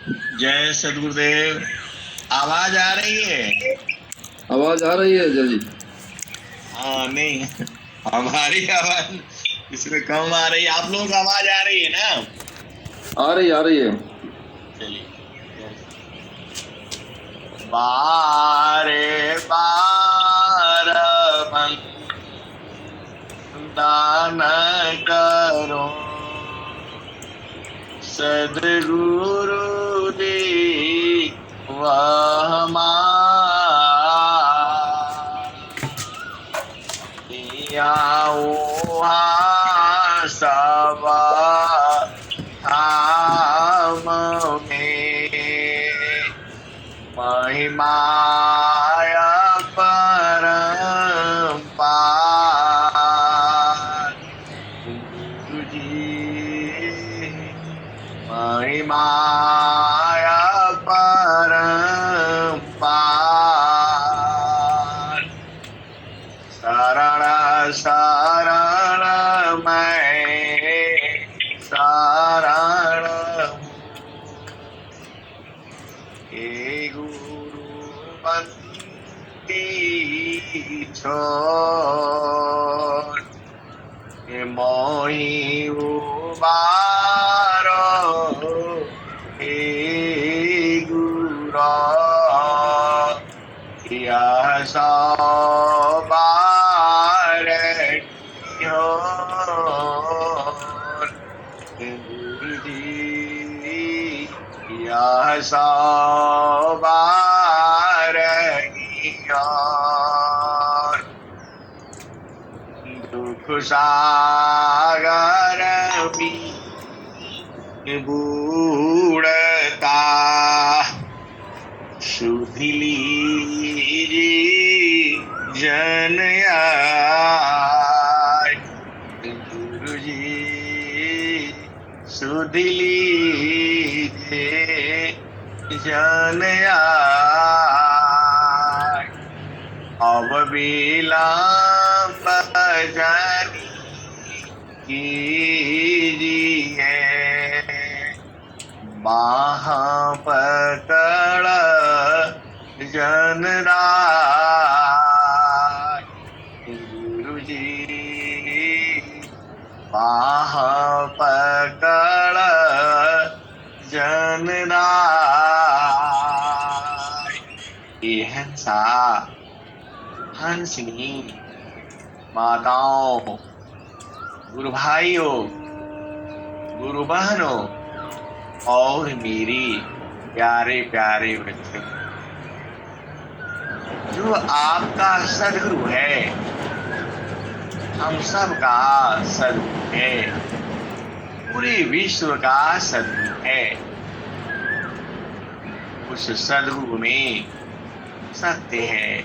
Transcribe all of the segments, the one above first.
जय सदगुरुदेव। आवाज आ रही है? आवाज आ रही है जय जी। हाँ, नहीं, हमारी आवाज इसमें कम आ रही है। आप लोगों को आवाज आ रही है ना? आ रही है। चलिए। बारे बार दान करो, सदगुरु दी वह सब धाम में महिमाय परम्पार। गुरु जी महिमाय परम्पार। शरण शरण मैं शरण हे गुरु बंदी छोड़, हे मोहि उबारो, हे गुरु यह सो हो। गुरु जी यह सो दुख सागर बूढ़ता सुधि लीजी जन आय। गुरु जी सुधि लीजे जन आय। अब विलंब जानी कीजिए, बाह पकड़ जन राय। गुरु जी बाह पकड़ जन राय। ये हंसा हंसनी माताओं, गुरु भाइयों, गुरु बहनों और मेरी प्यारे प्यारे बच्चों, जो आपका सदगुरु है, हम सब का सदगुरु है, पूरे विश्व का सदगुरु है। उस सदगुरु में सत्य है,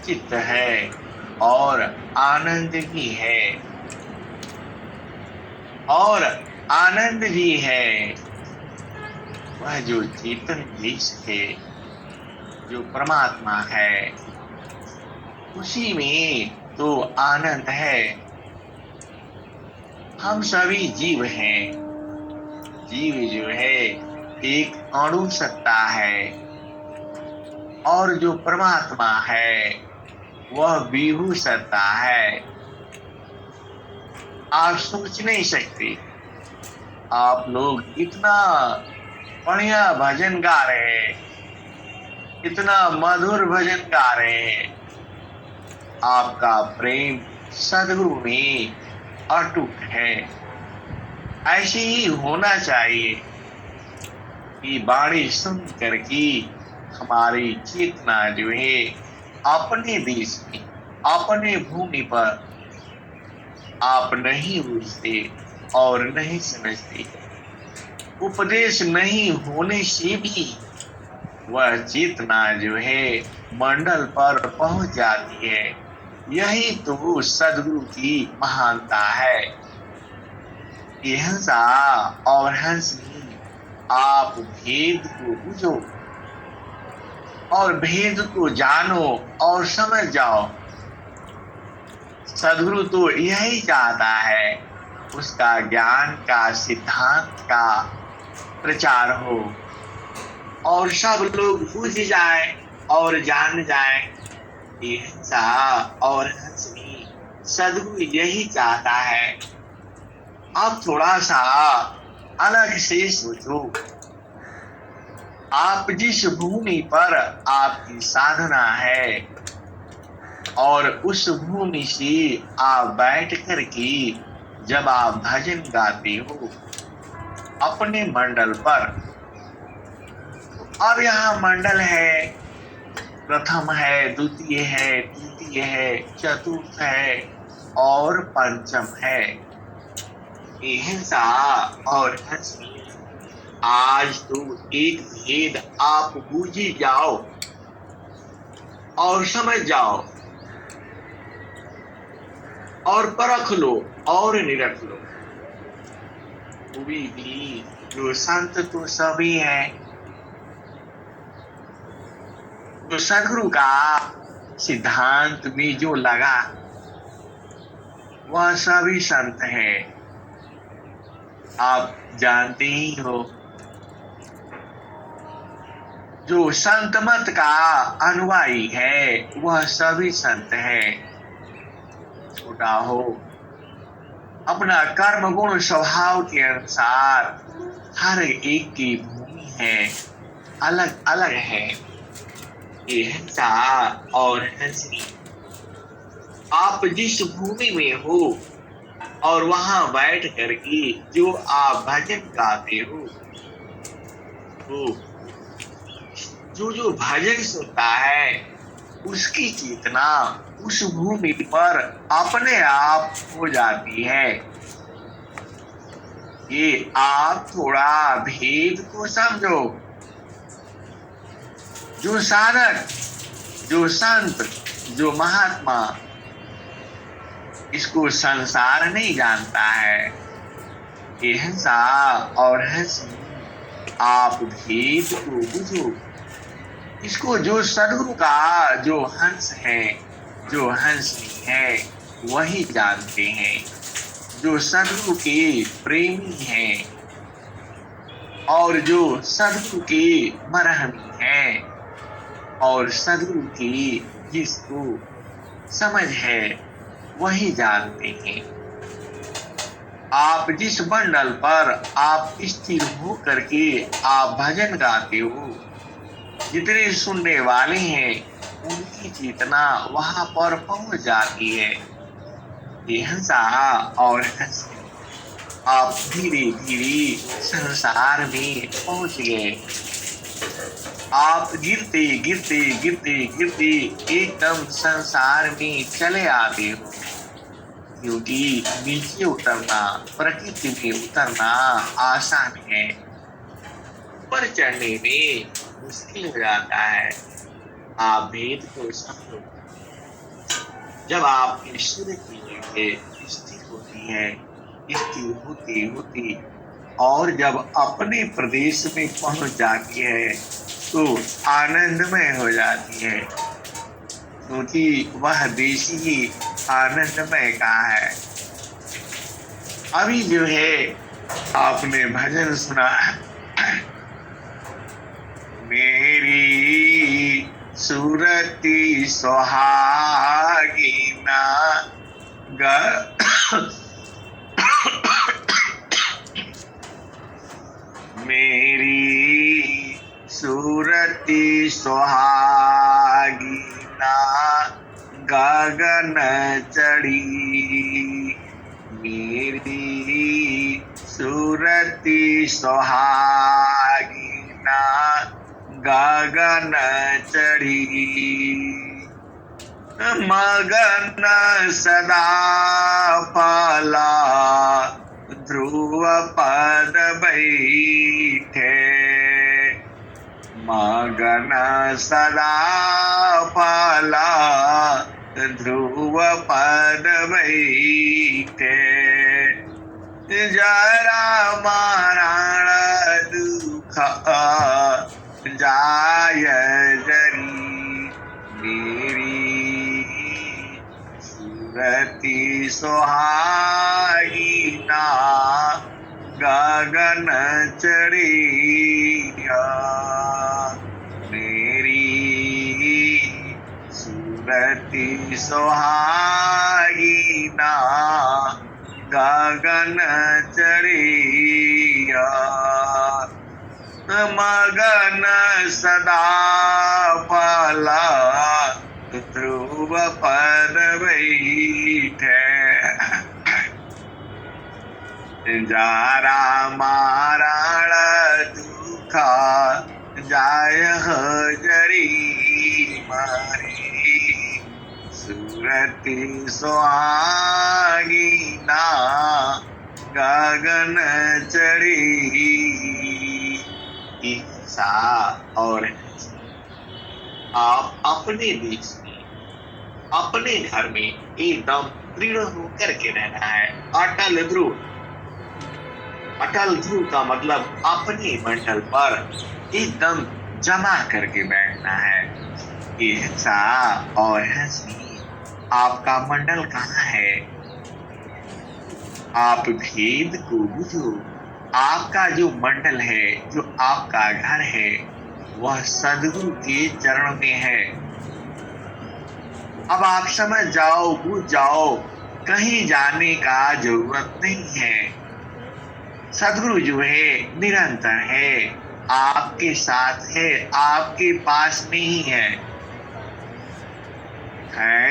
चित्त है और आनंद भी है, और आनंद भी है। वह जो चेतन देश है, जो परमात्मा है, उसी में तो आनंद है। हम सभी जीव हैं। जीव जो है एक अणु सत्ता है, और जो परमात्मा है वह विभू सत्ता है। आप सोच नहीं सकते, आप लोग इतना बढ़िया भजन गा रहे हैं, इतना मधुर भजन गा रहे हैं। आपका प्रेम सदगुरु में अटूट है। ऐसे ही होना चाहिए कि वाणी सुन करके हमारी चेतना जो है अपने देश में, अपने भूमि पर आप नहीं बुझते और नहीं समझते। उपदेश नहीं होने से भी वह चेतना जो है मंडल पर पहुंच जाती है। यही तो सदगुरु की महानता है। हंसा और हंसनी, आप भेद को बुझो और भेद को जानो और समझ जाओ। सदगुरु तो यही चाहता है, उसका ज्ञान का सिद्धांत का प्रचार हो, और सब लोग बुझ जाए और जान जाए कि हिंसा और हंसनी सदगुरु यही चाहता है। आप थोड़ा सा अलग से सोचो। आप जिस भूमि पर आपकी साधना है और उस भूमि से आप बैठ कर के जब आप भजन गाते हो अपने मंडल पर, अब यहाँ मंडल है, प्रथम है, द्वितीय है, तृतीय है, चतुर्थ है और पंचम है। हिंसा और हंसनी आज तो एक भेद आप बूझ ही जाओ और समझ जाओ और परख लो और निरख लो। भी जो संत तो सभी है, जो सदगुरु का सिद्धांत में जो लगा वह सभी संत है। आप जानते ही हो, जो संत मत का अनुयायी है वह सभी संत है। छोटा हो, अपना कर्म गुण स्वभाव के अनुसार हर एक की भूमि है, अलग अलग है। ये हिंसा और हंसनी आप जिस भूमि में हो और वहां बैठ करके जो आप भजन गाते हो, तो जो भजन सुनता है उसकी चेतना उस भूमि पर अपने आप हो जाती है। ये आप थोड़ा भेद को समझो। जो साधक, जो संत, जो महात्मा इसको संसार नहीं जानता है। ये हिंसा और हंसनी आप भेद को बुझो। इसको जो सदगुरु का जो हंस है, जो हंसनी है वही जानते हैं। जो सदगुरु के प्रेमी हैं और जो सदगुरु के मरहमी हैं और सदगुरु की जिसको समझ है वही जानते हैं। आप जिस मंडल पर आप स्थिर हो करके आप भजन गाते हो, जितने सुनने वाले हैं उनकी चेतना वहां पर पहुंच जाती है। ये हिंसा और हंसनी आप धीरे धीरे संसार में पहुंच गए। आप गिरते गिरते गिरते गिरते एकदम संसार में चले आते हो, क्योंकि नीचे उतरना, प्रकृति में उतरना आसान है, ऊपर चढ़ने में मुश्किल हो जाता है। आप भेद को समझो। जब आपकी सूर्य की नींद स्थिर होती है, स्थिर होती होती और जब अपने प्रदेश में पहुंच जाती है तो आनंदमय हो जाती है, क्योंकि वह देश ही आनंदमय का है। अभी जो है आपने भजन सुना, मेरी सूरती सुहागिना मेरी सूरती सुहागिना गगन चढ़ी। मेरी सूरती सुहागिना गगन चढ़ी। मगन सदा फला ध्रुव पद बैठे। मगन सदा फला ध्रुव पद बैठे। जरा मारण दुख जाय जरी। मेरी सूरती सुहागिना गगन चढ़ी। सुरति सुहागिना गगन चढ़िया मगन सदा पाला ध्रुव पद बैठे जारा मारण दुखा जाय जरी मारी सुरति सुहागिना गगन चढ़ी ईसा। और आप अपने देश में अपने घर में एकदम दृढ़ होकर के रहना है। अटल ध्रुव, अटल ध्रुव का मतलब अपने मंडल पर एकदम जमा करके बैठना है। ईसा और हंसी, आपका मंडल कहाँ है? आप भेद को बुझो। आपका जो मंडल है, जो आपका घर है, वह सद्गुरु के चरण में है। अब आप समझ जाओ, बुझ जाओ, कहीं जाने का जरूरत नहीं है। सद्गुरु जो है निरंतर है, आपके साथ है, आपके पास नहीं है।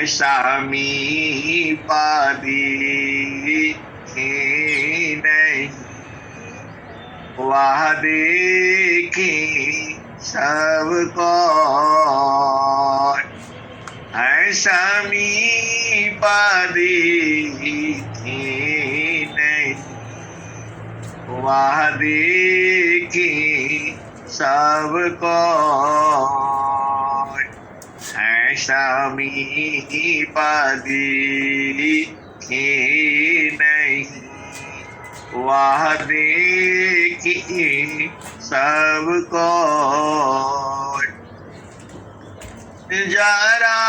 ऐसा मीपादी नहीं वह देखे सबको। ऐसा मीपादी नहीं वह देखे सबको। ऐसा मीपादी नहीं वह देखे सबको। जरा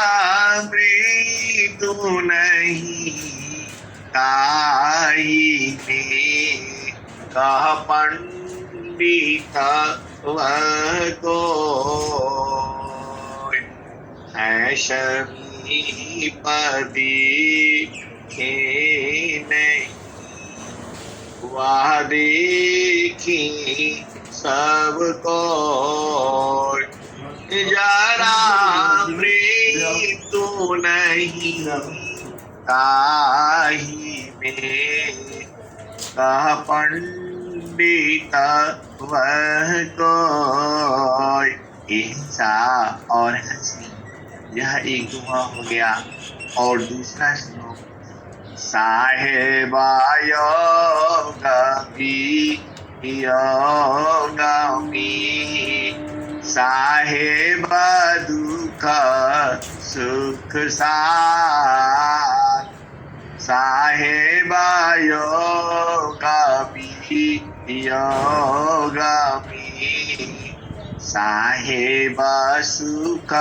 मृत्यु नहीं ताई में कह पंडित वह को। ऐसा मीपदी नहीं वह देखी सबको। जरा मृत्यु नहीं ताही में कह पंडित वह को। हिंसा और हंसी, यह एक दुआ हो गया। और दूसरा सुनो, साहेबा योगी योगी साहेबा दुख सुख साथ। साहेबा योगी योगी साहेबा सुख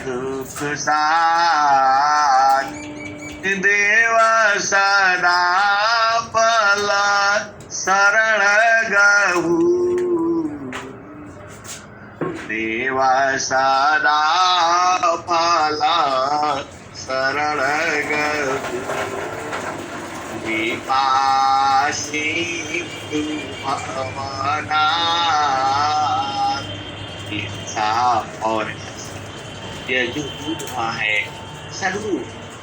दुख साथ। देव सदा पल शरण गहू। देव सदा पल शरण गहू। विपासी भवना। हिंसा और यह जो दुआ है सद्गुरु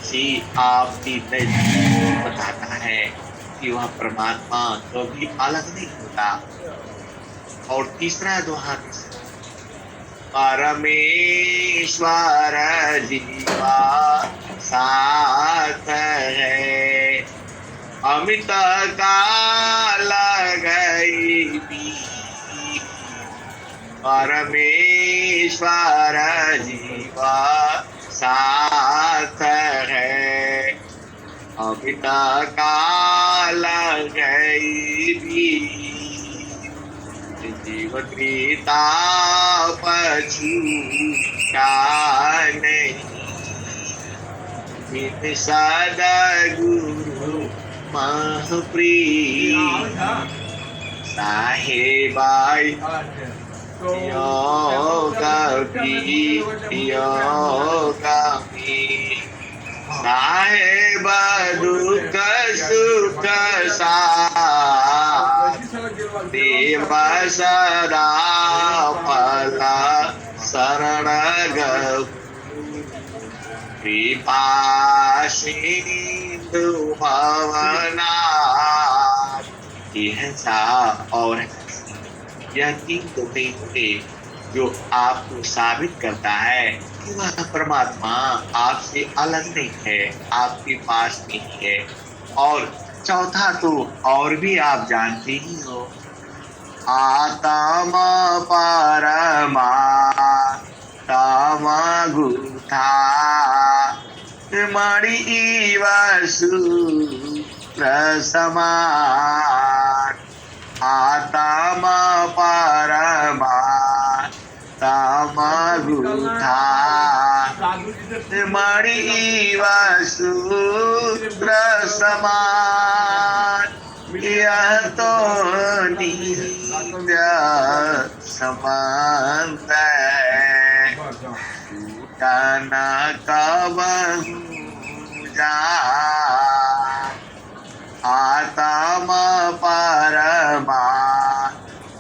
से आपकी बताता है कि वह परमात्मा कभी अलग नहीं होता। और तीसरा दोहा, परमेश्वर जीवा साथ है अमित काल गई भी। परमेश्वर जीवा साथ है अमित काल गई भी। जीव त्रिता पछु का नहीं सद्गुरु महप्रिय। साहेबाई योगामी साहेब दुख सुख देव सदा फल शरण कृपा सिंधु भवना। यह सा और यह तीन दोहे होंगे जो आपको साबित करता है कि वह परमात्मा आपसे अलग नहीं है, आपके पास नहीं है। और चौथा तो और भी आप जानते ही हो, आत्मा परमा तमा गुथा मणि वसु समान। आत्मा परमा तमा गुथा मणि वसूत्र समान। यह तो नित्य संबंध है, टूटा न कबहू जाए। आत्मा परमा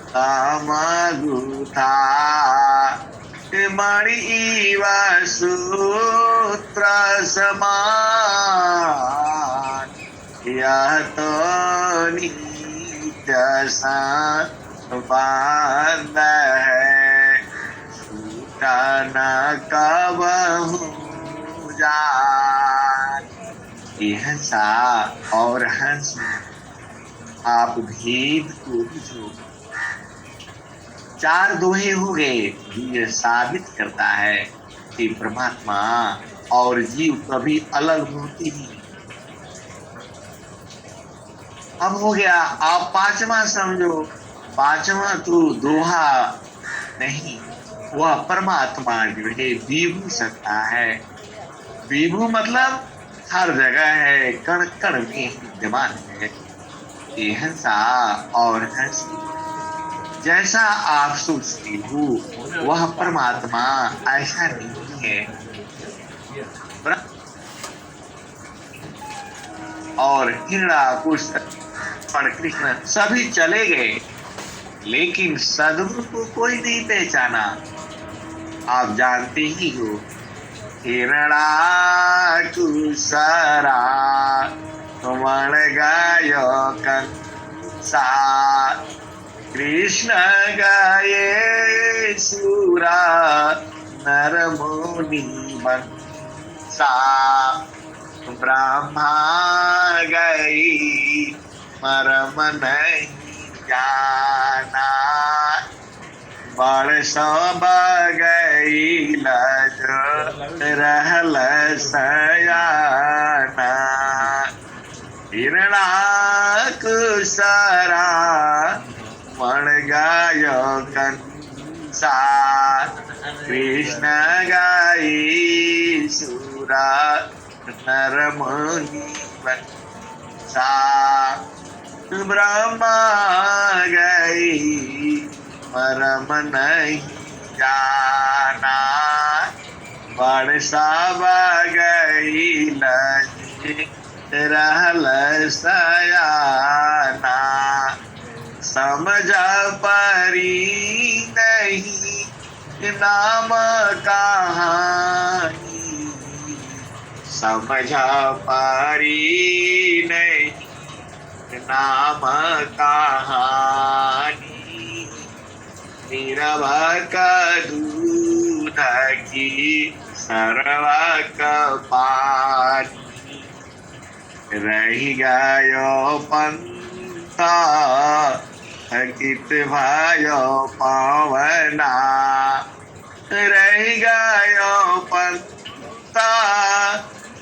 तमा गुथा मणि वसूत्र समान। यह तो नित्य संबंध है, छूटा न कबहू जाए। यह सा और हंस आप भेद को बुझो। चार दोहे हो गए। ये साबित करता है कि परमात्मा और जीव कभी अलग होते ही नहीं। अब हो गया, आप पांचवा समझो। पांचवा तो दोहा नहीं, वह परमात्मा जो है विभू सत्ता है। विभू मतलब हर जगह है, कण कण में विद्यमान है। यह सा और हंसी जैसा आप सोचते हो वह परमात्मा ऐसा नहीं है। और हिरण्याकुश और कृष्ण सभी चले गए, लेकिन सदगुरु को कोई नहीं पहचाना। आप जानते ही हो, हिरण्याकुशरा मण गायो कंसा कृष्ण गाये सूरा नर मुनि बंसा। ब्रह्मा गई मरम नहीं जाना, बड़ सब गई लज रहल सयाना। हिरण्याकुशरा मण गायो कंसा कृष्ण गाई सूरा नर मुनि बंसा। ब्रह्मा गई मरम नहीं जाना, बड़ सब गई लज रहल सयाना। समझ परी नहीं नाम कहानी, समझ परी नहीं नाम कहानी। निरवक दूध की सर्वक पानी, रही गयो पंथा थकित भयो पावना। रही गयो पंथा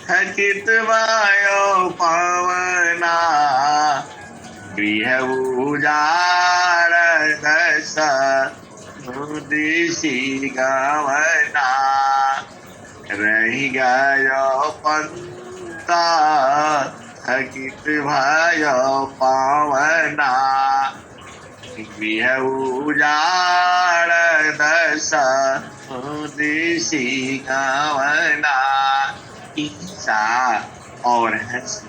थकित भयो पावना। गृह उजाड़ दस दिशि गवना। रही गयो पंथा थकित भयो पावना। गृह उजाड़ समुदेशी गावना ईसा और हंस।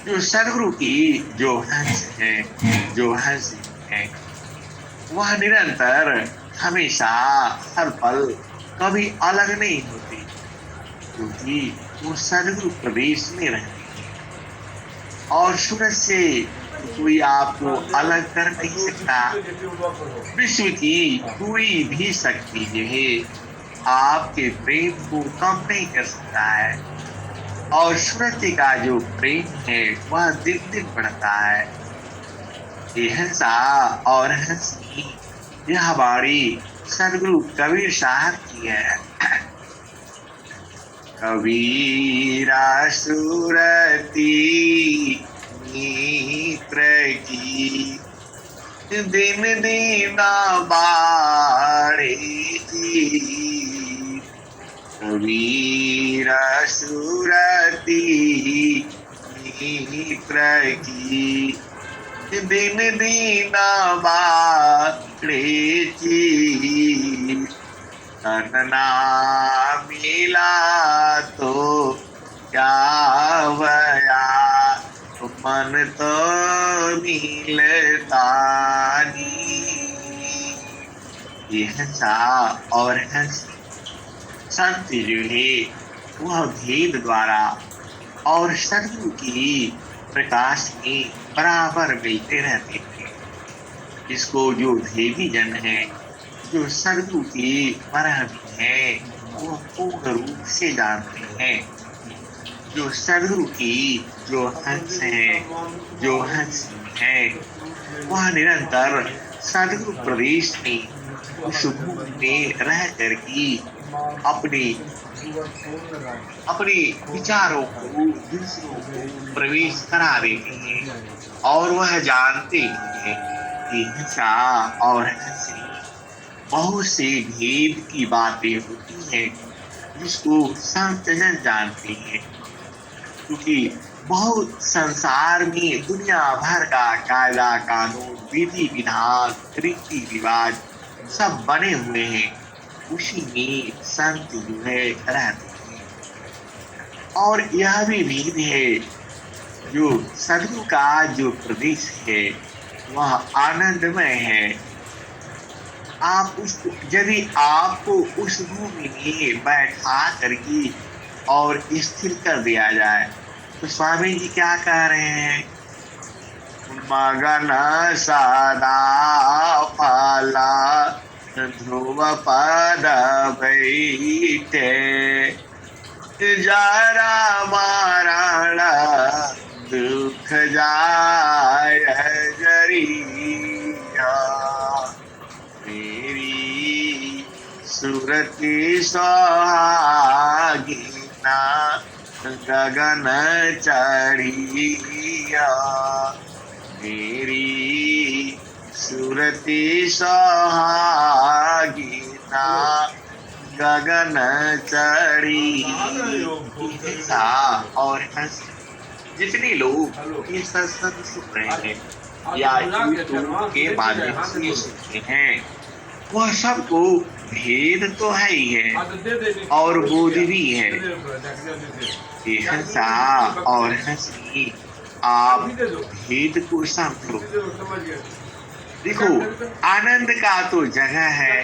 जो सदगुरु की जो हंस है वह निरंतर हमेशा हर पल कभी अलग नहीं होती, क्योंकि वो सदगुरु प्रदेश में रहते हैं और सूरज से कोई आपको अलग कर नहीं सकता। विश्व की कोई भी शक्ति जो है आपके प्रेम को कम नहीं कर सकता है, और सूरज का जो प्रेम है वह दिन दिन बढ़ता है। ये हंसा और हंसी यह वाणी सदगुरु कबीर साहब की है। कबीरा सुरती मित्र की दिन दीना बाड़े जी। कबीरा सुरती मित्र की दिन दीना बाड़े जी। करना मिला तो क्या भया, मन तो मिलता नहीं। ये हंसा और हंसी संत जो है वह भेद द्वारा और सदगुरु की प्रकाश में बराबर मिलते रहते हैं। इसको जो भेदी जन है, जो सदगुरु की परहमी है, वो पूर्ण रूप से जानते हैं। जो सदगुरु की जो हंस है वह निरंतर सदगुरु प्रदेश में उस भूमि में रह कर की अपने विचारों को दूसरों को प्रवेश करा देते हैं, और वह जानते हैं कि हिंसा और हंसी बहुत से भेद की बातें होती हैं जिसको संत जन जानते हैं, क्योंकि बहुत संसार में दुनिया भर का कायदा कानून विधि विधान रीति रिवाज सब बने हुए हैं, उसी में संत जो है रहते हैं। और यह भी भेद है, जो सदगुरु का जो प्रदेश है वह आनंदमय है। आप उसको यदि आपको उस भूमि में बैठा करके और स्थिर कर दिया जाए तो स्वामी जी क्या कह रहे हैं? मगन सदा फला ध्रुव पद बैठे, जरा मरण दुख जाय जरिया। मेरी सुरति सुहागिना गगन चढ़िया। मेरी सुरति सुहागिना गगन चढ़ी। और जितने लोग ये सत्संग सुन रहे हैं या यूट्यूब के माध्यम से सुनते हैं, वह सबको भेद तो है ही है और बोध भी है। ये हंसा और हंसी आप भेद को समझो। देखो, आनंद का तो जगह है,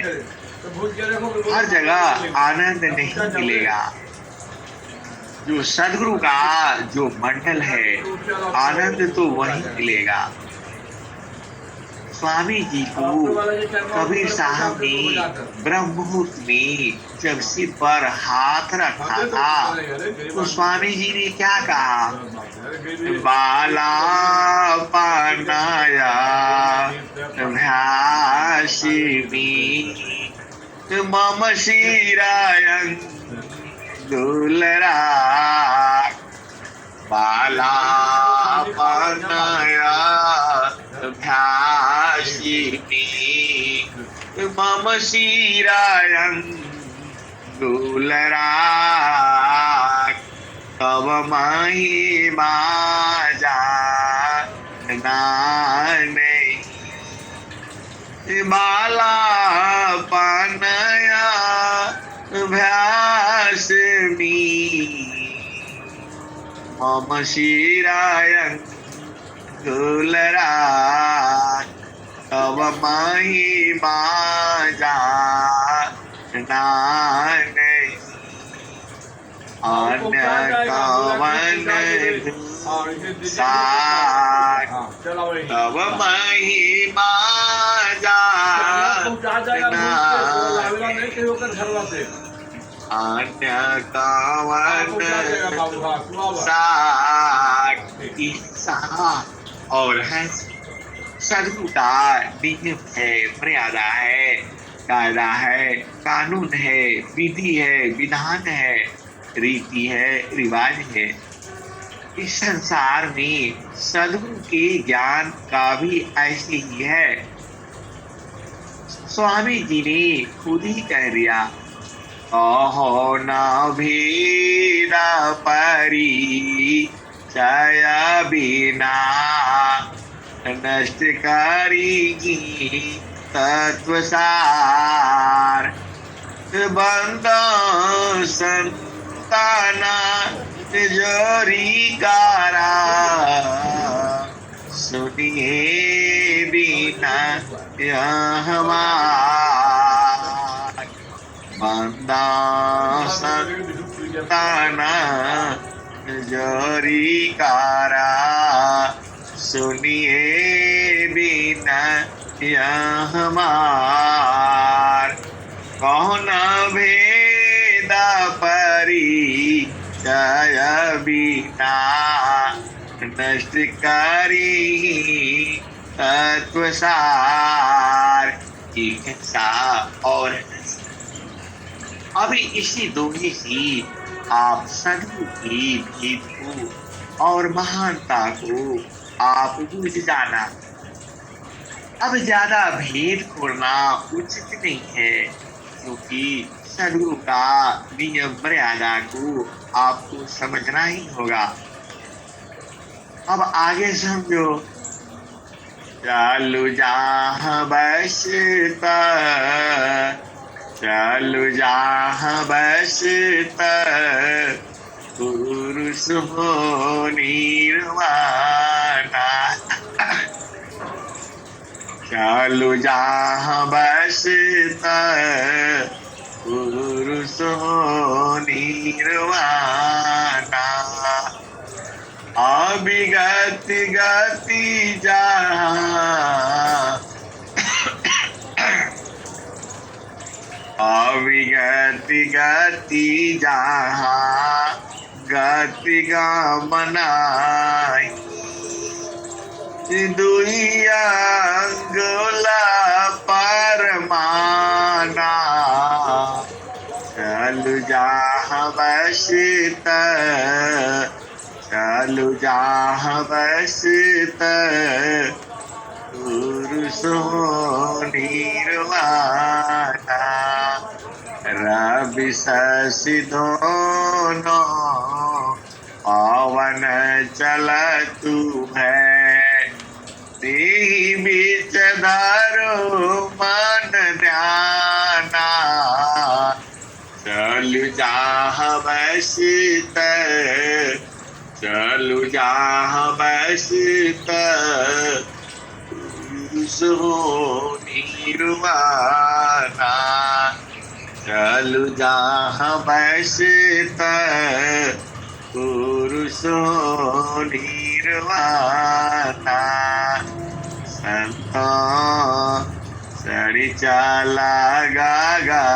हर जगह आनंद नहीं मिलेगा। जो सदगुरु का जो मंडल है, आनंद तो वही मिलेगा। स्वामी जी को कबीर साहब ने ब्रह्म मुहूर्त में जब सिर पर हाथ रखा था तो स्वामी जी ने क्या कहा? बाला पनाया भ्यासिनी मम शिरायं दुलरा। बाला पनाया भ्यासिनी मम शिरायं दुलरा। तव महिमा जानना नहीं। बाला पानया भ्यास मी मम शिराय गुलरा तव महिमा जानने अन्य कवन साथ तव महिमा जानना अन्य कवन साथ और है सदगुरु का नियम है, मर्यादा है, कायदा है, कानून है, विधि है, विधान है, रीति है, रिवाज है। इस संसार में सदगुरु के ज्ञान का भी ऐसे ही है। स्वामी जी ने खुद ही कह दिया, कहो न भीरा परी जय बिना नष्ट करेगी तत्वसार बंदो संताना जोरी कारा सुनिए बिना हमार बंदा संताना जोरी कारा सुनिए बिना हमार कौन भेदा परी जय बिना नष्ट करी तत्वसार एक सा और अभी इसी दोहे से आप सदगुरु की भेद को और महानता को आप बुझ जाना। अब ज्यादा भेद खोलना उचित नहीं है, क्योंकि सदगुरु का नियम मर्यादा को आपको समझना ही होगा। अब आगे समझो, चालू जहाँ बसता चालू जहाँ बसता पुरुष हो निर्वाणा चालू जहाँ बसता पुरुष हो निर्वाणा अभिगत गति जहाँ अविगति गति जहाँ गति गमनाई दुइया अंगुला परमाना चलु जहाँ बसत चलु जहाँ बसत पुरुषो निर्वाणा रवि शशि दोनों पवन चलतु है तेहि बीच धरो मन ध्याना चलु जहाँ बसत चलु जहाँ बसत पुरुषो निर्वाणा चलु जहाँ बसत पुरुषो निर्वाणा संतो सड़ी चाला गागा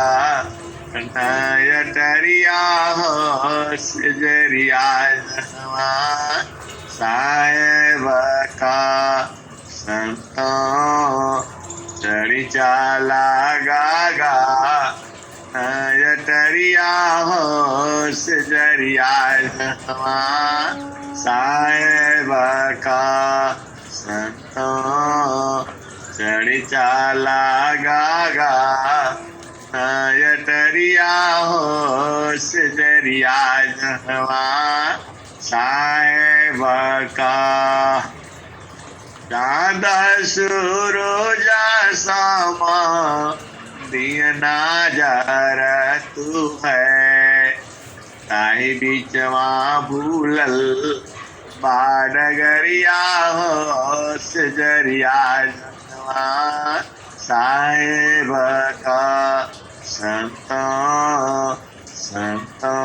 नय डरिया हो सजरिया साहेब का संतो सड़ी चाला गागा नय डरिया हो सजरिया साहेब का संतो चढ़ी चाला गागा नयटरिया हो सजरिया जहवा साहेब का चांद सूरज सामा दिया ना जरा तू है ताही बीचवा भूलल बाडगरिया हो सजरिया जनवा साहेब का संतो संतो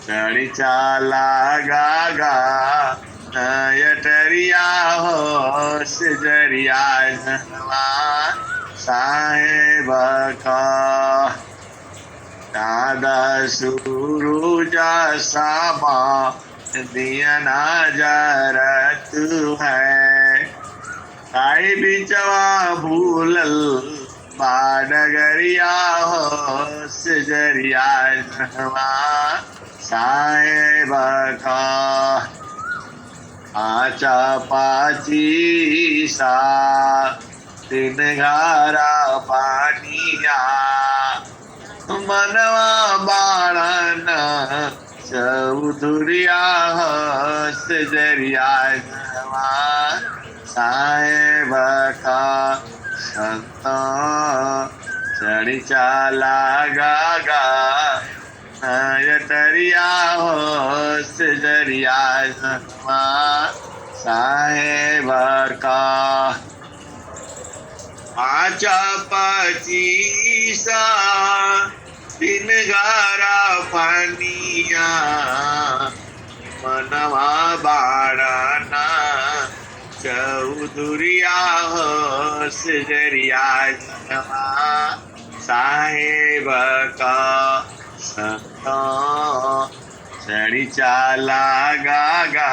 चढ़ी चाला गागा नयटरिया हो सजरिया जनवा साहेब का दादा सूरुजा सामा दिया ना जरा तू है ताई बिचवा भूलल बाडगरिया हो सजरिया जनवा साहेब का आचा पाची सा तीन घारा पानिया मनवा बाळाना चौधुरिया सजरिया जनवा साहेब का संत चढ़ी चाला गागा नयटरिया हो सजरिया जनवा साहेब का आचा पाची सा तीन गारा पानिया मनवा बाळाना चौधुरिया हो सजरिया जनवा साहेब का संत चढ़ी चाला गागा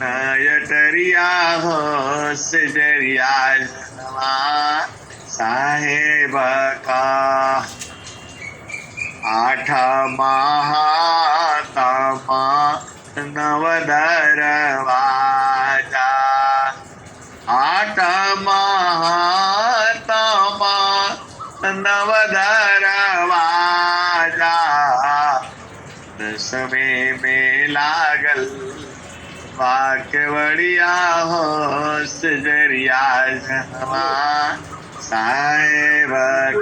नयटरिया हो सजरिया जनवा साहेब का आठ महातमा नवदरवाजा आठ महातमा नवदरवाजा दसवें में लागल वाक्यवड़िया हो सजरिया जनवा साहेब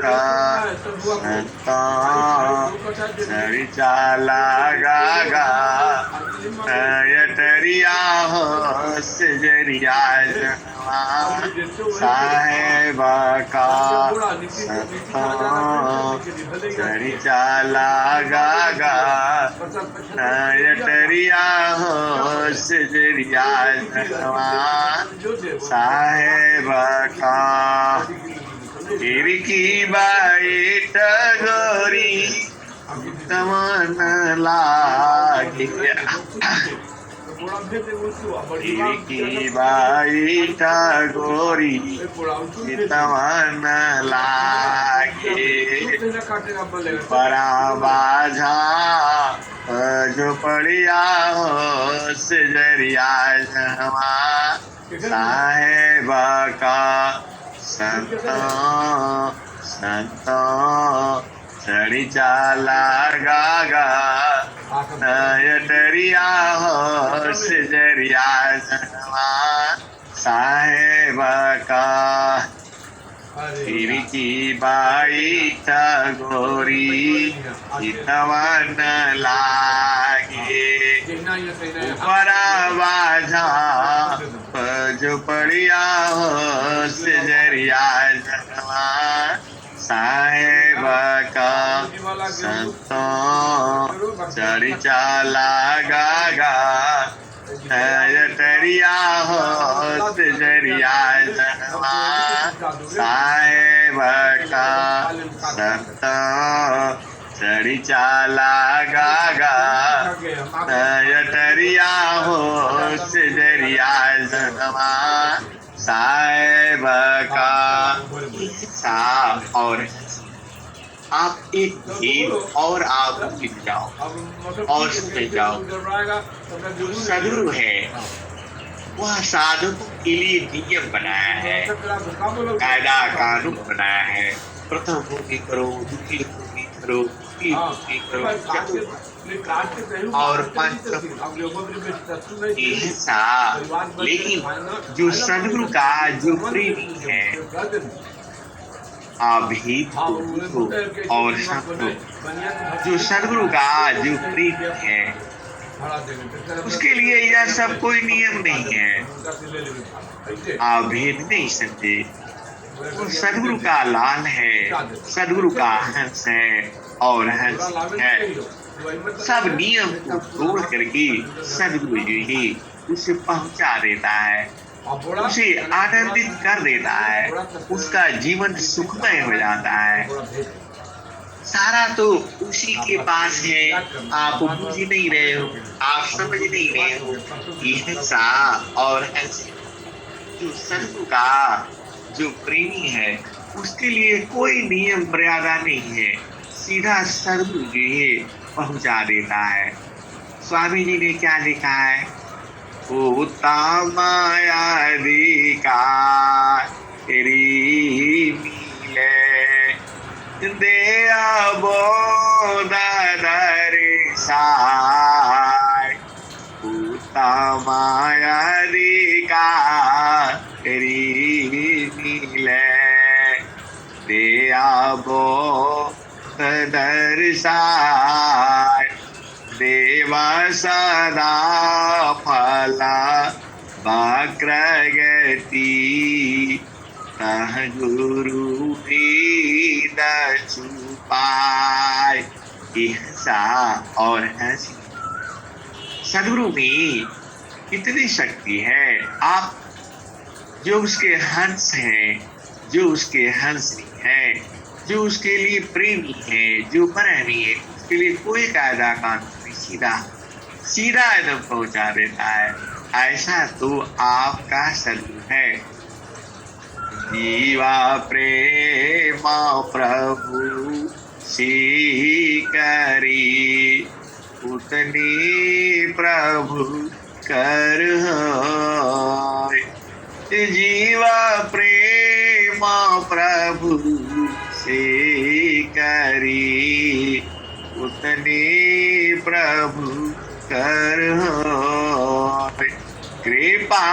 का संत चढ़ी चाला गागा नयटरिया हो सजरिया जनवा साहेब का संत चढ़ी चाला गागा नयटरिया हो सजरिया जनवा साहेब का की बाईट गोरी तमन लागे की बाईट गोरी तमन लागे बड़ा बाझा झोपड़िया हो सजरिया जनवा साहेब का संत संत चढ़ी चाला गागा नयटरिया हो सजरिया जनवा साहेब का की बाईट गोरी तमन लागे बड़ा बाझा झोपड़िया हो सजरिया जनवा साहेब का संत चढ़ी चाला गागा नयटरिया हो सजरिया जनवा साहेब का संत चढ़ी चाला गागा नयटरिया हो सजरिया जनवा साहेब का सा और आप एक भेद और आप लिख जाओ और सुनते जाओ। सदगुरु है वह साधकों के लिए नियम बनाया है, कायदा कानून बनाया है। प्रथम भूमि करो, द्वितीय भूमि करो, स्तुति करो और ऐसा। लेकिन जो सदगुरु का जो प्रेमी है, अभी तो और सब तो जो सदगुरु का जो प्रेमी है, उसके लिए यह सब कोई नियम नहीं है। आप भेद नहीं सकते। वो सदगुरु का लाल है, सदगुरु का हंस है और हंस है। सब नियम को तोड़ करके सदगुरु जी ही उसे पहुंचा देता है, उसे आनंदित कर देता है, उसका जीवन सुखमय हो जाता है। सारा तो उसी के पास है। आप बुझ नहीं रहे हो, आप समझ नहीं रहे हो। यह सा और ऐसे जो सदगुरु का जो प्रेमी है, उसके लिए कोई नियम मर्यादा नहीं है, सीधा सदगुरु जी पहुंचा देता है। स्वामी जी ने क्या लिखा है? उत्तम अधिकारी मिले दया बोध दर्शाय, उत्तम अधिकारी मिले दया बोध दर्शाय, देवा सदा फला वक्रगति, तह गुरु भेद छुपाय। ऐसा और ऐसी सदगुरु में कितनी शक्ति है। आप जो उसके हंस हैं, जो उसके हंसी है, जो उसके लिए प्रेमी है, जो प्रेमी है, उसके लिए कोई कायदा कानून सीधा सीधा एकदम पहुंचा देता है। ऐसा तो आपका सदगुरु है। जीवा प्रेम प्रभु सीकरी, उतनी प्रभु कर होय। जीवा प्रेम प्रभु सीकरी, उतनी प्रभु कर होय। कृपा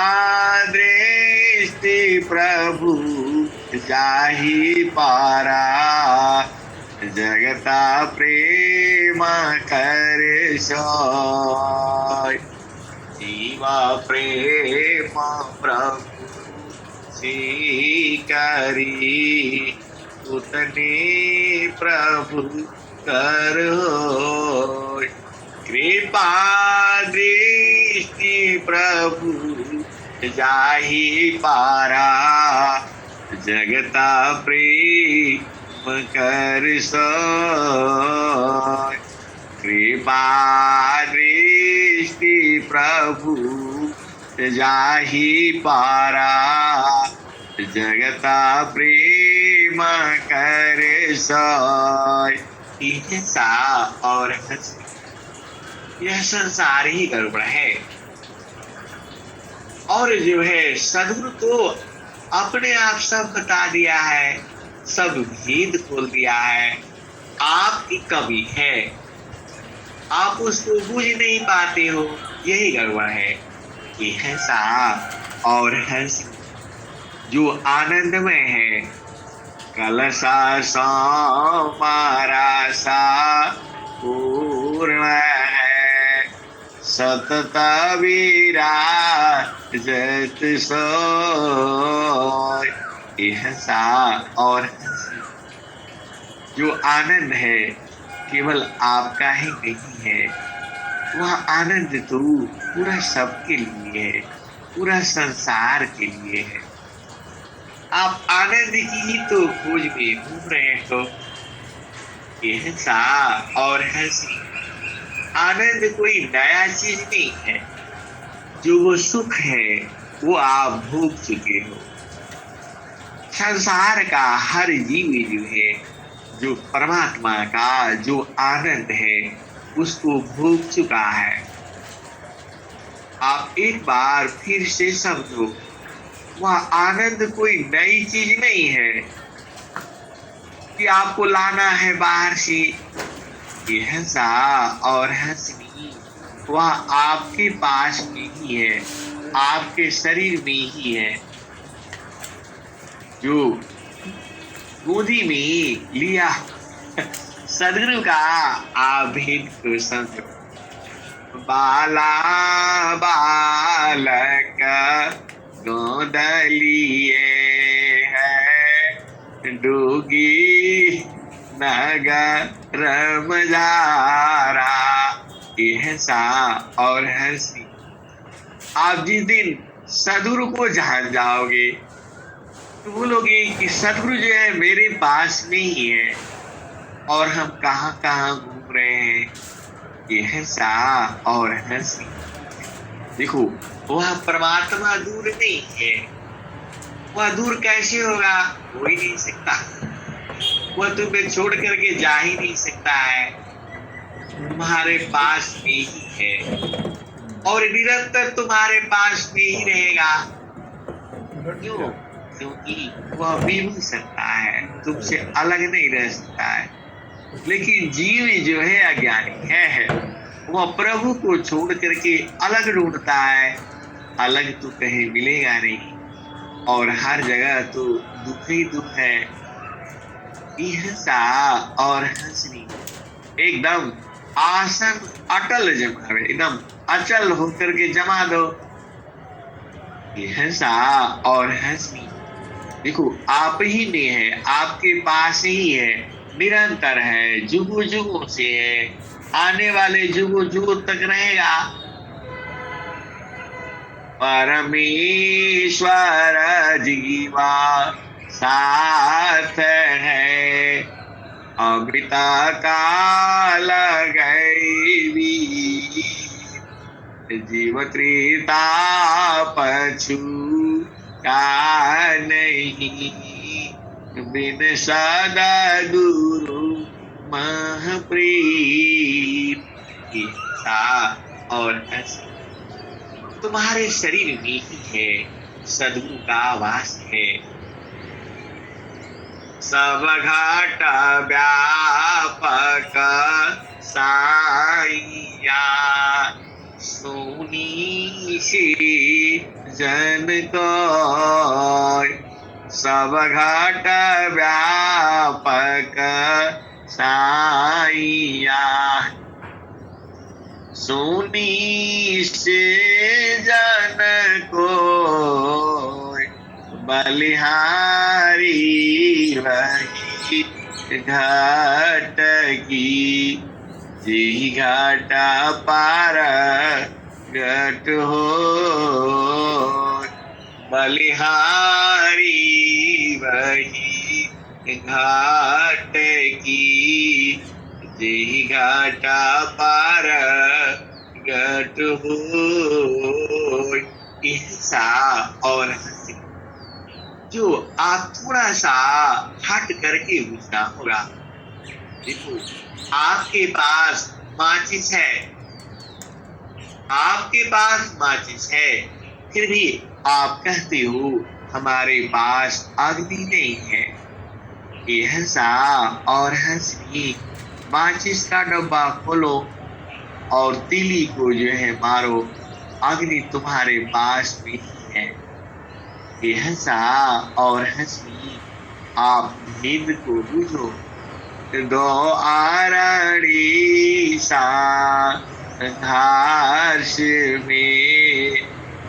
दृष्टि प्रभु जाहि पारा, जगता प्रेम कर सोय। जीवा प्रेम प्रभु सीकरी, उतने प्रभु कर होय। कृपा दृष्टि प्रभु जाहि पारा, जगता प्रेम कर सोय। कृपा दृष्टि प्रभु जाहि पारा, जगता प्रेम कर सोय। सा और यह संसार ही गड़बड़ है। और जो है सदगुरु तो अपने आप सब बता दिया है, सब भेद खोल दिया है। आपकी कमी है, आप उसको बुझ नहीं पाते हो, यही गड़बड़ है। कि ऐसा और हंस जो आनंदमय है, कलसा समारा सा पूर्ण है, सतत विराजत सोय। ऐसा और जो आनंद है केवल आपका ही नहीं है, वह आनंद तो पूरा सबके लिए है, पूरा संसार के लिए है। आप आनंद की ही तो खोज में घूम रहे हो। ऐसा और हंसी आनंद कोई नया चीज नहीं है। जो वो सुख है वो आप भोग चुके हो। संसार का हर जीव जो है, जो परमात्मा का जो आनंद है, उसको भोग चुका है। आप एक बार फिर से समझो, वह आनंद कोई नई चीज नहीं है। कि आपको लाना है बाहर से। ये हंसा और हंसनी वह आपके पास में ही है, आपके शरीर में ही है। जो गोदी में लिया सदगुरु का आभेद को समझो। बाला बालक गोद लिए है, डूगी नगर मजारा। ऐसा और हंसी आप जिस दिन सदगुरु को जान जाओगे तो बोलोगे कि सदगुरु जो है मेरे पास में ही है और हम कहाँ कहाँ घूम रहे हैं। ये हंसा और हंसी। देखो वह परमात्मा दूर नहीं है। वह दूर कैसे होगा? हो ही नहीं सकता। वह तुम्हें छोड़ करके जा ही नहीं सकता है, तुम्हारे पास में ही है और निरंतर तुम्हारे पास में ही रहेगा। क्यों? क्योंकि वह विभू सकता है, तुमसे अलग नहीं रह सकता है। लेकिन जीव जो है अज्ञानी है, वह प्रभु को छोड़ करके अलग ढूंढता है। अलग तो कहीं मिलेगा नहीं और हर जगह तो दुख ही दुख है। हंसा और हंसनी एकदम आसन अटल जमा, एकदम अचल होकर के जमा दो। हंसा और हंसनी देखो आप ही में है, आपके पास ही है, निरंतर है, जुगों जुगों से है, आने वाले जुगों जुगों तक रहेगा। परमेश्वर जीवा साथ है, अमृता काल गैवी जीव त्रिता पछु का नहीं, बिन सदा गुरु महप्रीत। और तुम्हारे शरीर में ही है, सद्गुरु का वास है। सब घाट व्यापक साइया, सोनी से जन को। सब घाट व्यापक साइया, सोनी से जन को। बलिहारी वही घाट की, जी घाटा पार घट हो। बलिहारी वही घाट की, जी घाटा पार घट हो। ऐसा और हंसी जो आप थोड़ा सा हट करके पूछना होगा। देखो आपके पास माचिस है, आपके पास माचिस है, फिर भी आप कहते हो हमारे पास अग्नि नहीं है। ये हंसा और हंसी माचिस का डब्बा खोलो और तीली को जो है मारो, अग्नि तुम्हारे पास भी है। ये हंसा और हंसी आप भेद को बुझो। दो आरणी सा घास में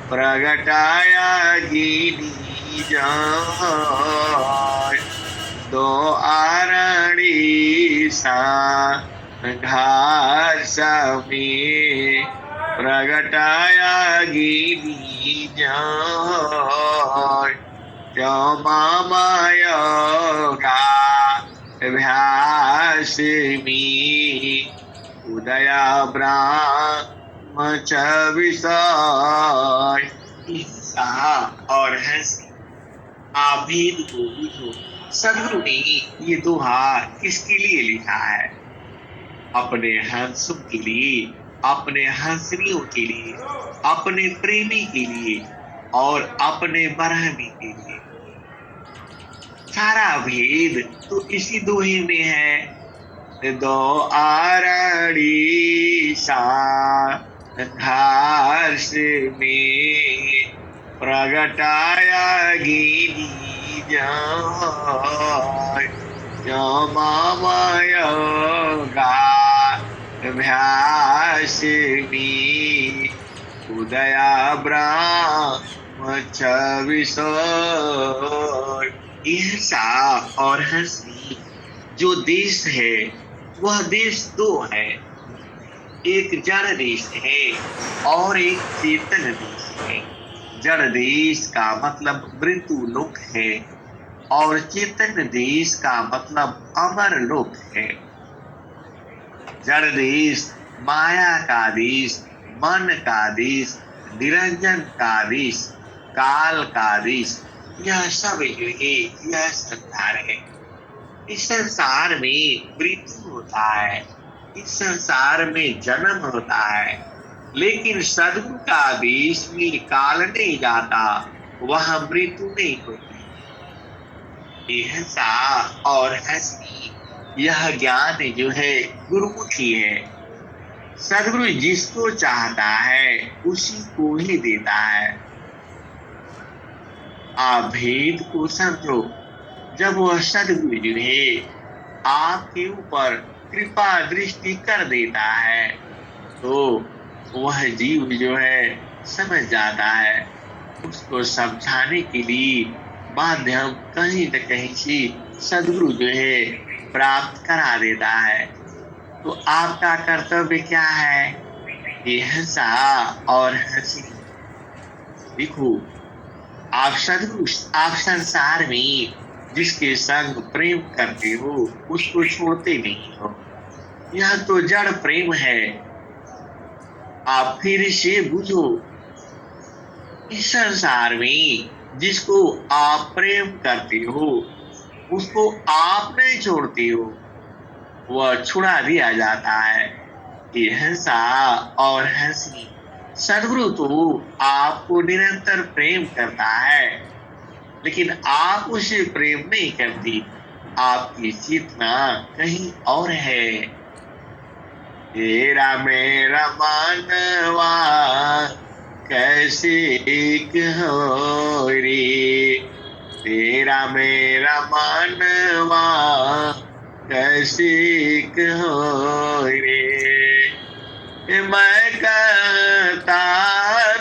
प्रगटाया गिनी जान। दो आरणी सा घास में प्रगटाया गिनी जान। जो माया का अभ्यास में उदया ब्राह्म च विषय। और हंसी आप भेद को बुझो। सदगुरु ने ये दोहा किसके लिए लिखा है? अपने हंसों के लिए, अपने हंसनियों के लिए, अपने प्रेमी के लिए और अपने बरहमी के लिए। सारा भेद तो इसी दोहे में है। दो आरड़ी घास में प्रगटाया गिनी जमामय भ्यास में उदया ब्राह्म ईर्षा और हंसी। जो देश है वह देश दो है, एक जड़ देश है और एक चेतन देश है। जड़ देश का मतलब मृत्यु लोक है और चेतन देश का मतलब अमर लोक है। जड़ देश माया का देश, मन का देश, निरंजन का देश, काल का देश, यह सब जो है यह संसार है। इस संसार में मृत्यु होता है, इस संसार में जन्म होता है, लेकिन सद्गुरु का देश में काल नहीं जाता, वह मृत्यु नहीं होती। हिंसा और हंसी यह ज्ञान जो है गुरुमुखी है। सद्गुरु जिसको चाहता है उसी को ही देता है। आप भेद को समझो। जब वह सद्गुरु जो है आपके ऊपर कृपा दृष्टि कर देता है तो वह जीव जो है समझ जाता है। उसको समझाने के लिए माध्यम कहीं न कहीं से सद्गुरु जो है प्राप्त करा देता है। तो आपका कर्तव्य क्या है? ये हंसा और हंसी। देखो, आप सद्गुरु, आप संसार में जिसके संग प्रेम करते हो उसको छोड़ते नहीं हो। यह तो जड़ प्रेम है। आप फिर से बुझो, इस संसार में जिसको आप प्रेम करते हो उसको आप नहीं छोड़ते हो, वह छुड़ा दिया जाता है। ये हंसा और हंसी। सद्गुरु तो आपको निरंतर प्रेम करता है, लेकिन आप उसे प्रेम नहीं करती। आपकी चेतना कहीं और है। तेरा मेरा मानवा कैसे एक हो रे, तेरा मेरा मानवा कैसे एक हो रे। मैं कहता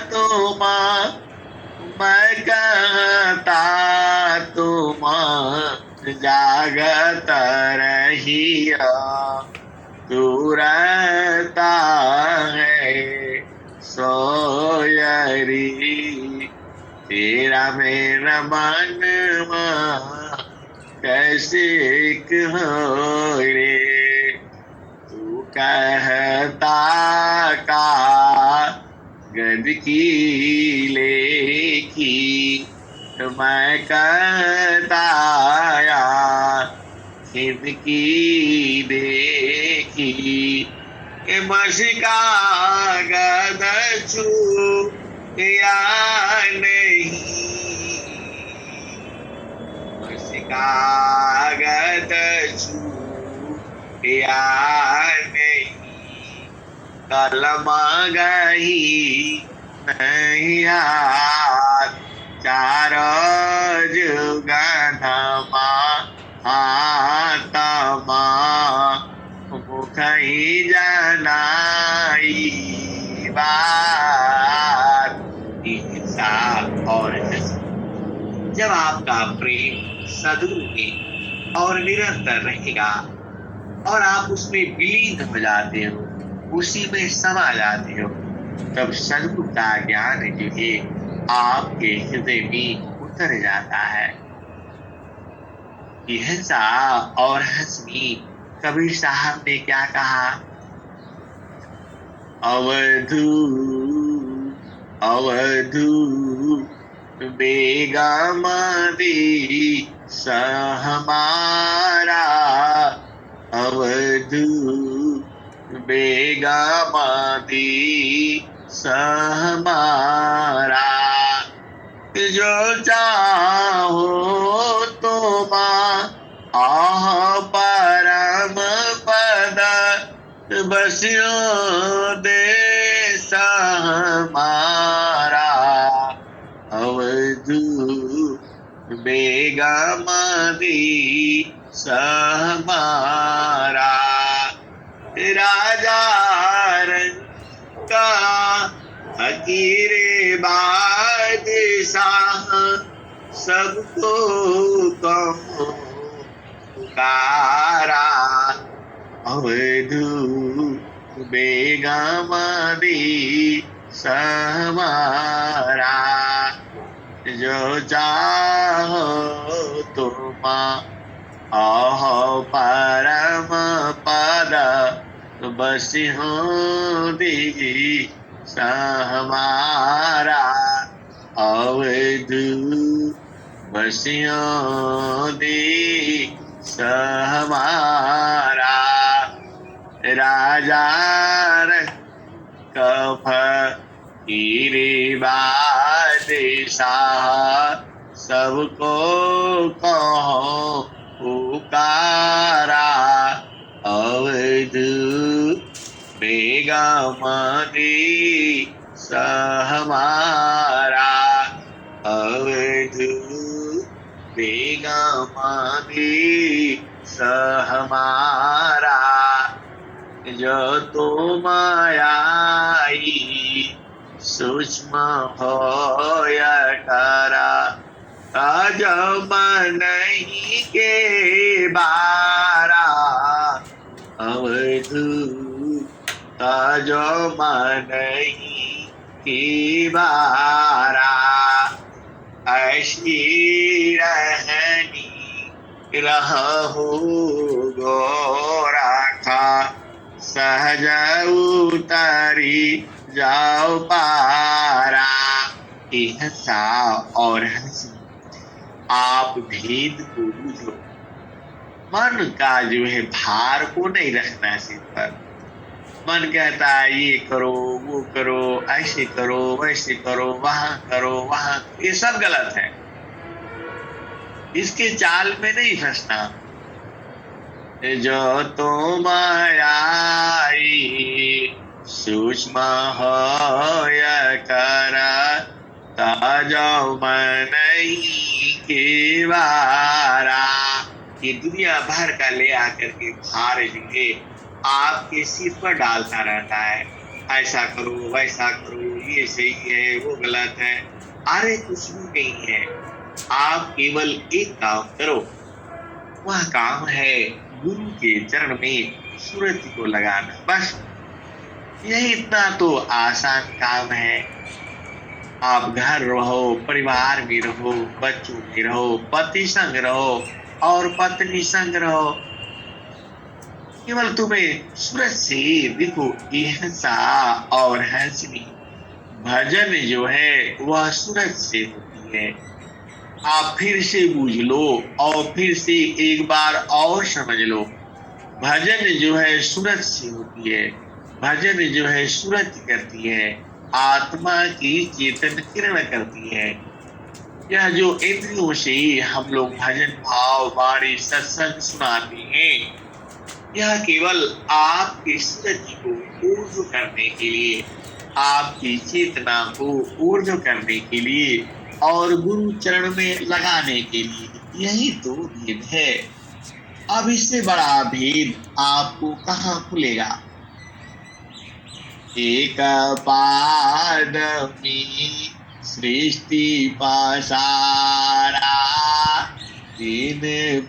तो माँ, मैं कहता तो माँ जागत रहिया, तू रहता है सोयरी। तेरा मेरा मनवा कैसे एक हो रे। तू कहता का गद की लेखी, मैं कहता इनकी देखी। मसिका गद छू या नहीं, मसिका गद छू या नहीं। कलमा गई नहीं हाथ, चारो जुगनमा आत्मा मुखई जनाई बात। हिंसा और हंसी। जब आपका प्रेम सद्गुरु में और निरंतर रहेगा और आप उसमें विलीन हो जाते हो, उसी में समा जाते हो, तब सद्गुरु का ज्ञान जो है आपके हृदय में उतर जाता है। हिंसा और हंसी। कबीर साहब ने क्या कहा? अवधू अवधू बेगामदी सहमारा, अवधू बेगामदी सहमारा। जो चाहो तो आह परम पद बसियो देश हमारा, अवधू बेगमदी हमारा। राजा रंका फकीरे बादशाह, सबको कहो पुकारा, अवधू बेगमदी हमारा। जो चाहो तुम आहो परम पद बसिहो देश हमारा, अवधू बसियो देश हमारा। राजा कफ हीरे बादशाह, सबको कहो पुकारा, अवधू बेगमदी हमारा, अवधू बेगमदी हमारा। जो तुम आई सूक्ष्म होय करा, जब नहीं के बारा, अवधू जो नहीं की बारा। ऐसी रहनी रहू गोरखा, सहज उतरी जाओ पारा। हंसा और हंसी आप भेद को बुझो, मन का जो है भार को नहीं रखना सिर पर। मन कहता है ये करो वो करो, ऐसे करो वैसे करो, वहां करो वहां, ये सब गलत है। इसके चाल में नहीं फंसना। जो तुम आई सूक्ष्म होय करा, ताजो मन के वारा। ये दुनिया भर का ले आकर के भार लिए आपके सिर पर डालता रहता है। ऐसा करो वैसा करो, ये सही है वो गलत है। अरे कुछ भी नहीं है, आप केवल एक काम करो। वह काम है गुरु के चरण में सूरज को लगाना, बस यही इतना तो आसान काम है। आप घर रहो, परिवार में रहो, बच्चों में रहो, पति संग रहो और पत्नी संग रहो, केवल तुम्हें सूरज से देखो हंसा और हंसनी। भजन जो है वह सूरज से होती है। आप फिर से बूझ लो और फिर से एक बार और समझ लो। भजन जो है सूरज से होती है। भजन जो है सूरज करती है, आत्मा की चेतन किरण करती है। यह जो इंद्रियों से हम लोग भजन भाव वाणी सत्संग सुनाते हैं, यह केवल आपके सूरज को ऊर्ज करने के लिए, आपकी चेतना को ऊर्ज करने के लिए और गुरु चरण में लगाने के लिए, यही तो भेद है। अब इससे बड़ा भेद आपको कहाँ खुलेगा। एक पाद में सृष्टि पसारा, तीन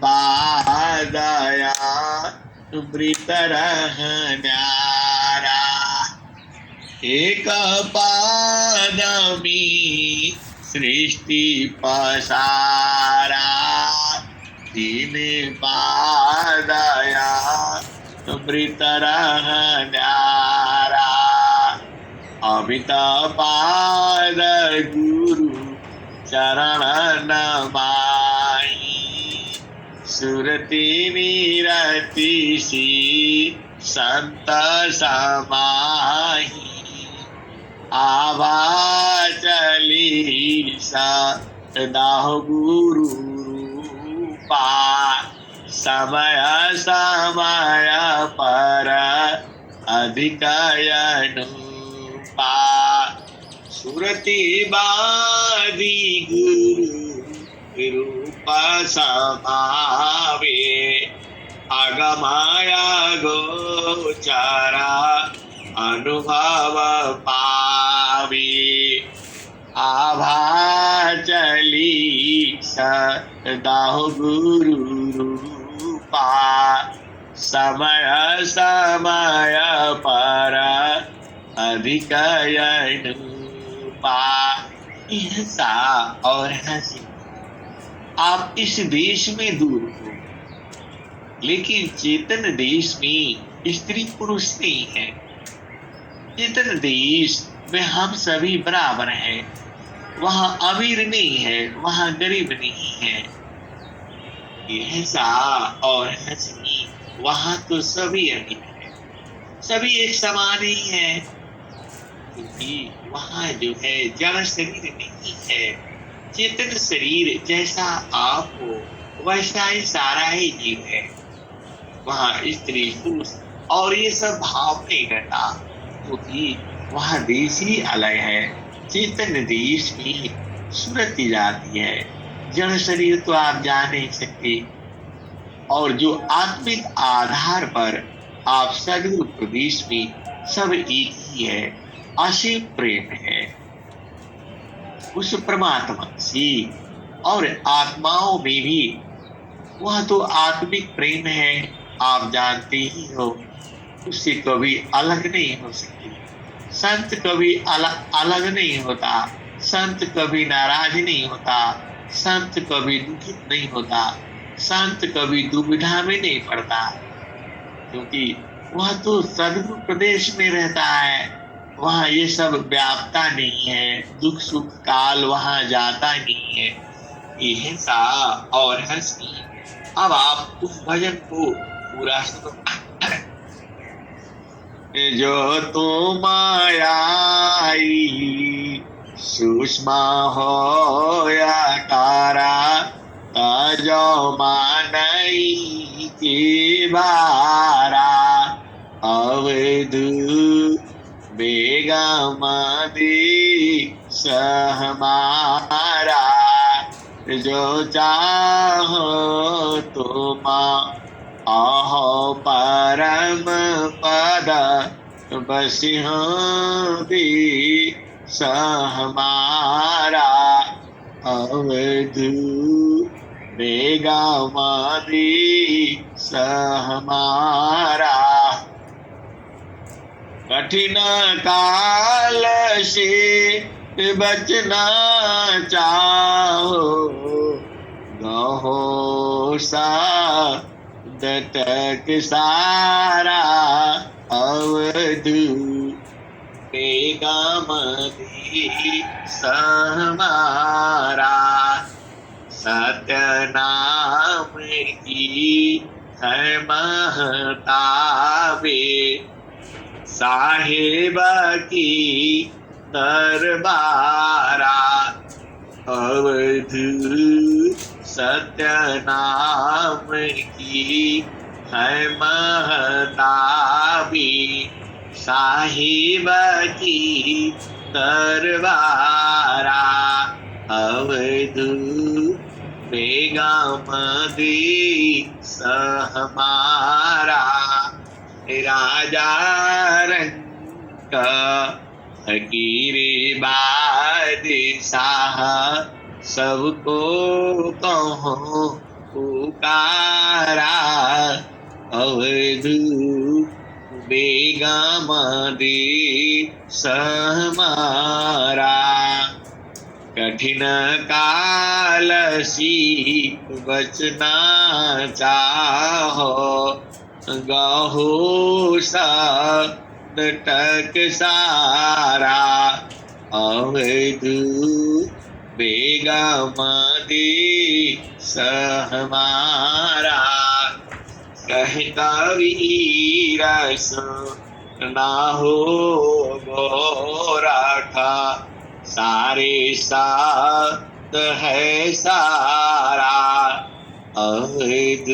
पादया मृत न्यारा। एक पाद में सृष्टि पसारा, तीन पादया मृत न्यारा। अमित पाद गुरु चरण नमाई, सुरति निरति सी संत समाही। आवा चली सदा गुरु रूपा, समय समय पर अधिक अनुपा सुरति बादी गुरु रूप समावे अगमाया गोचरा अनुभव पावे आभा चली सदा गुरु रूपा समय समय पर अधिक अनुपा हिंसा और हंसी। आप इस देश में दूर हो, लेकिन चेतन देश में स्त्री पुरुष नहीं है। चेतन देश में हम सभी बराबर हैं। वहाँ अमीर नहीं है, वहाँ गरीब नहीं है। हिंसा और हंसी, वहाँ तो सभी अमीर है, सभी एक समान ही है, क्योंकि वहाँ जो है जड़ शरीर नहीं है। चेतन शरीर जैसा आप हो वैसा ही सारा ही जीव है। वहाँ स्त्री पुरुष और ये सब भाव नहीं रहता, क्योंकि वहाँ देश ही अलग है। चेतन देश में सुरति जाती है, जड़ शरीर तो आप जान नहीं सकते। और जो आत्मिक आधार पर आप सदगुरु प्रदेश में सब एक ही है, असीम प्रेम है उस परमात्मा से। और आत्माओं में भी वह तो आत्मिक प्रेम है, आप जानते ही हो, उससे कभी अलग नहीं हो सकती। संत कभी अलग नहीं होता, संत कभी नाराज नहीं होता, संत कभी दुखित नहीं होता, संत कभी दुविधा में नहीं पड़ता, क्योंकि वह तो सद्गुरु प्रदेश में रहता है। वहाँ ये सब व्यापता नहीं है, दुख सुख काल वहाँ जाता नहीं है। ये हिंसा और हंसी। अब आप उस भजन को पूरा सुनो। जो तुम आई सुषमा हो या तारा ताजो मानई के बारा अवधु बेगम दी सहमारा जो चाहो तुम आहो परम पद बसिहो दी सहमारा अवधु बेगम दी सहमारा कठिन काल से बचना चाहो गहो सा दटक सारा अवधु बेगम दी सहमारा सत्य नाम की है महताबे साहेब की दरबारा अवधु सत्य नाम की है महताबी साहिब की दरबारा अवधु बेगम दी सहमारा राजा रंग फकीरे बादशाह सबको कहो पुकारा अवधु बेगम दी सहमारा कठिन काल सी बचना चाहो गहो सा टक सारा अवधु बेगम दी सहमारा कहता वीर ना हो गोराठा सारे साथ है सारा अवैध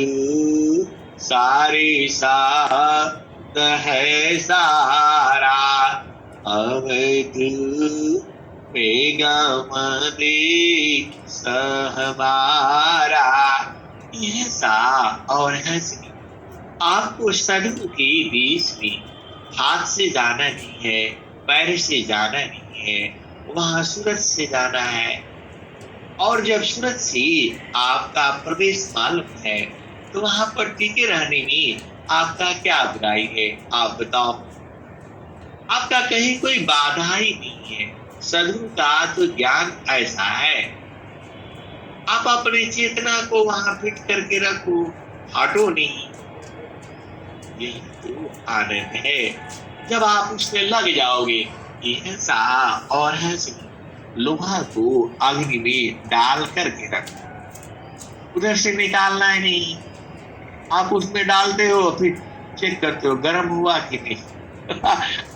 सारे साथ है सारा, अवैध बेगमदे सहमारा। यह सा और हंसी आपको सदगुरु के देश में हाथ से जाना नहीं है, पैर से जाना नहीं है, वहां सूरत से जाना है। और जब सूरत से आपका प्रवेश मालूम है तो वहां पर टिके रहने में आपका क्या बुराई है? आप बताओ। आपका कहीं कोई बाधा ही नहीं है। सदगुरु का तो ज्ञान ऐसा है, आप अपनी चेतना को वहां फिट करके रखो, हटो नहीं। यही तो आनंद है। जब आप उसमें लग जाओगे, यह सा और हंसी लोहा को अग्नि में डाल करके रखो, उधर से निकालना है नहीं। आप उसमें डालते हो, फिर चेक करते हो गर्म हुआ कि नहीं।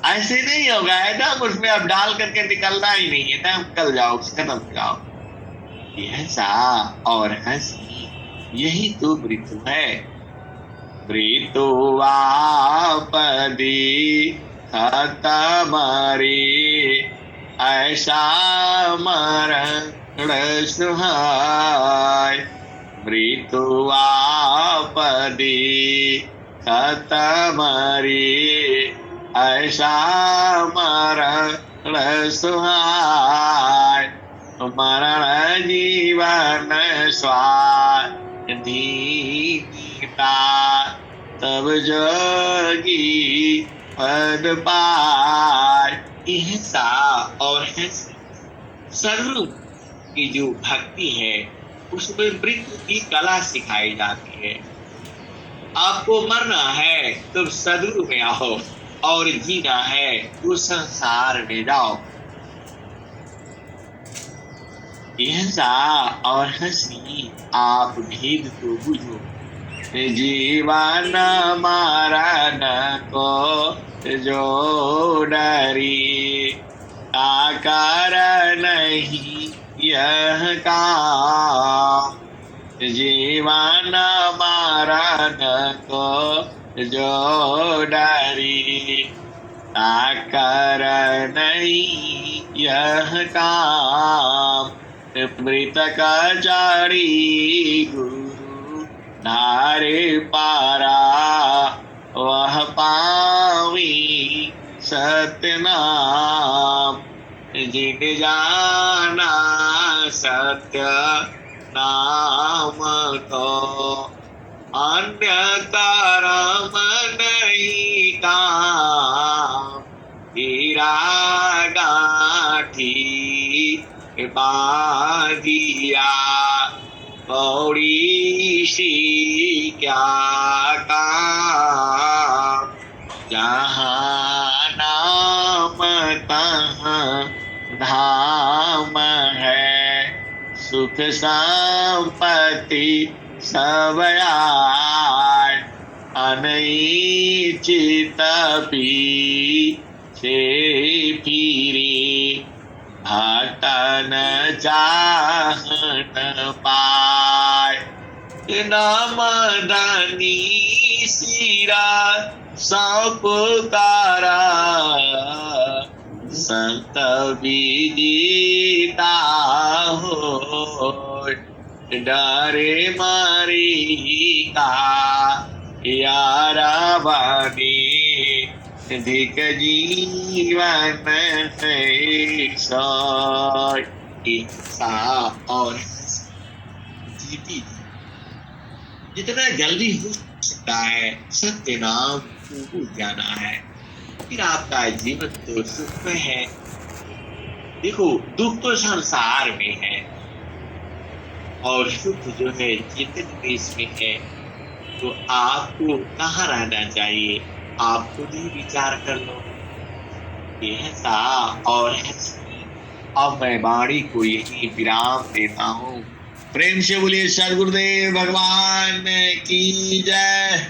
ऐसे नहीं होगा, एकदम उसमें अब डाल करके निकलना ही नहीं है, एकदम कल जाओ, खत्म हो जाओ। यह सा और हंसी यही तो मृत्यु है। मृत्यु आपदी हतमरे, ऐसा मरण सुहाय। मृत्यु आपदी हतमरे, ऐसा मरण सुहाय। मरण जीवन स्वाधीनता, तब जोगी पद पाय। यह सा और हंसी सदगुरु की जो भक्ति है उसमें मृत्यु की कला सिखाई जाती है। आपको मरना है तो सदगुरु में आओ, और जीना है तो संसार में जाओ। यह सा और हंसी आप भेद को बुझो। जीवन मरण को जो डरी, आकार नहीं यह काम। जीवन मरण को जो डरी, आकार नहीं यह काम। मृतक चारी गुरु धारे पारा, वह पावी सत्य नाम। जिन जाना सत्य नाम को, अन्य कर्म नहीं काम। हीरा गाठी बांधिया, कौड़ी सी क्या काम। जहाँ नाम तहाँ धाम है, सुख संपत्ति सब आए। अनैचित पीछे फिरी, हटन चाहन पाए। नाम दानी सिरा सब पुकारा, संत विदिता हो। डरे मारी का यारा बानी, धिक जीवन है सोय। सा और जीती जितना जल्दी हो सकता है सत्य नाम को जाना है, फिर आपका जीवन तो सुख में है। देखो, दुख तो संसार में है और सुख जो है चिंतन देश में है। तो आपको कहाँ रहना चाहिए, आप खुद ही विचार कर लो। यह सा और अब मैं वाणी को यही विराम देता हूँ। प्रेम से बोलिए सद्गुरुदेव भगवान की जय।